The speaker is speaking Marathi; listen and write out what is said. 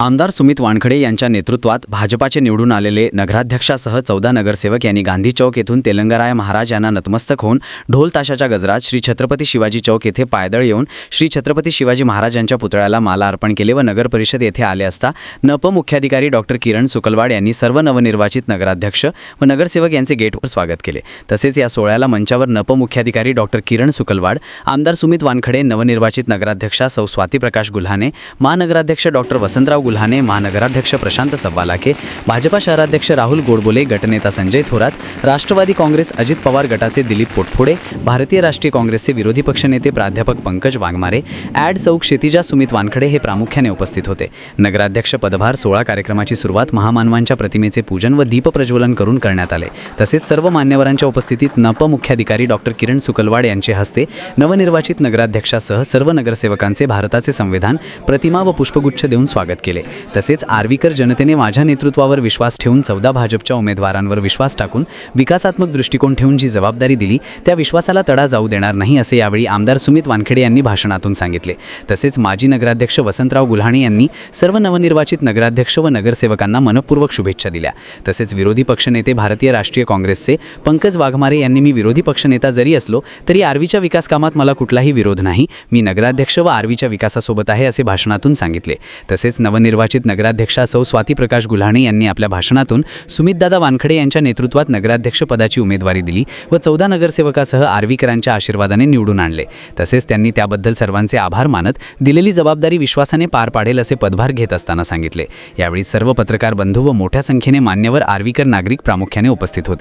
आमदार सुमित वानखडे यांच्या नेतृत्वात भाजपाचे निवडून आलेले नगराध्यक्षासह 14 नगरसेवक यांनी गांधी चौक येथून तेलंगराय महाराज यांना नतमस्तक होऊन ढोल ताशाच्या गजरात श्री छत्रपती शिवाजी चौक येथे पायदळ येऊन श्री छत्रपती शिवाजी महाराजांच्या पुतळ्याला माला अर्पण केले व नगर परिषद येथे आले असता नप मुख्याधिकारी डॉक्टर किरण सुकलवाड यांनी सर्व नवनिर्वाचित नगराध्यक्ष व नगरसेवक यांचे गेटवर स्वागत केले। तसेच या सोहळ्याला मंचावर नप मुख्याधिकारी डॉक्टर किरण सुकलवाड, आमदार सुमित वानखडे, नवनिर्वाचित नगराध्यक्षा सौ स्वाती प्रकाश गुल्हाने, महानगराध्यक्ष डॉक्टर वसंतराव गुल्हाने, महानगराध्यक्ष प्रशांत सव्वालाखे, भाजपा शहराध्यक्ष राहुल गोडबोले, गटनेता संजय थोरात, राष्ट्रवादी काँग्रेस अजित पवार गटाचे दिलीप पोटफोडे, भारतीय राष्ट्रीय काँग्रेसचे विरोधी पक्षनेते प्राध्यापक पंकज वाघमारे, ॲड सौ क्षितिजा सुमित वानखडे हे प्रामुख्याने उपस्थित होते। नगराध्यक्ष पदभार सोहळा कार्यक्रमाची सुरुवात महामानवांच्या प्रतिमेचे पूजन व दीप प्रज्वलन करून करण्यात आले। तसेच सर्व मान्यवरांच्या उपस्थितीत नप मुख्याधिकारी डॉक्टर किरण सुकलवाड यांचे हस्ते नवनिर्वाचित नगराध्यक्षासह सर्व नगरसेवकांचे भारताचे संविधान, प्रतिमा व पुष्पगुच्छ देऊन स्वागत केले। तसेच आर्वीकर जनतेने माझ्या नेतृत्वावर विश्वास ठेवून 14 भाजपच्या उमेदवारांवर विश्वास टाकून विकासात्मक दृष्टिकोन ठेवून जी जबाबदारी दिली त्या विश्वासाला तडा जाऊ देणार नाही असे यावेळी आमदार सुमित वानखडे यांनी भाषणातून सांगितले। तसेच माजी नगराध्यक्ष वसंतराव गुल्हाणे यांनी सर्व नवनिर्वाचित नगराध्यक्ष व नगरसेवकांना मनपूर्वक शुभेच्छा दिल्या। तसेच विरोधी पक्षनेते भारतीय राष्ट्रीय काँग्रेसचे पंकज वाघमारे यांनी मी विरोधी पक्षनेता जरी असलो तरी आर्वीच्या विकास कामात मला कुठलाही विरोध नाही, मी नगराध्यक्ष व आर्वीच्या विकासासोबत आहे असे भाषणातून सांगितले। तसेच नवनिर्वाचित नगराध्यक्षा सौ स्वाती प्रकाश गुल्हाणे यांनी आपल्या भाषणातून सुमितदादा वानखडे यांच्या नेतृत्वात नगराध्यक्ष पदाची उमेदवारी दिली व 14 नगरसेवकासह आर्वीकरांच्या आशीर्वादाने निवडून आणले। तसेच त्यांनी त्याबद्दल सर्वांचे आभार मानत दिलेली जबाबदारी विश्वासाने पार पाडेल असे पदभार घेत असताना सांगितले। यावेळी सर्व पत्रकार बंधू व मोठ्या संख्येने मान्यवर आर्वीकर नागरिक प्रामुख्याने उपस्थित होते।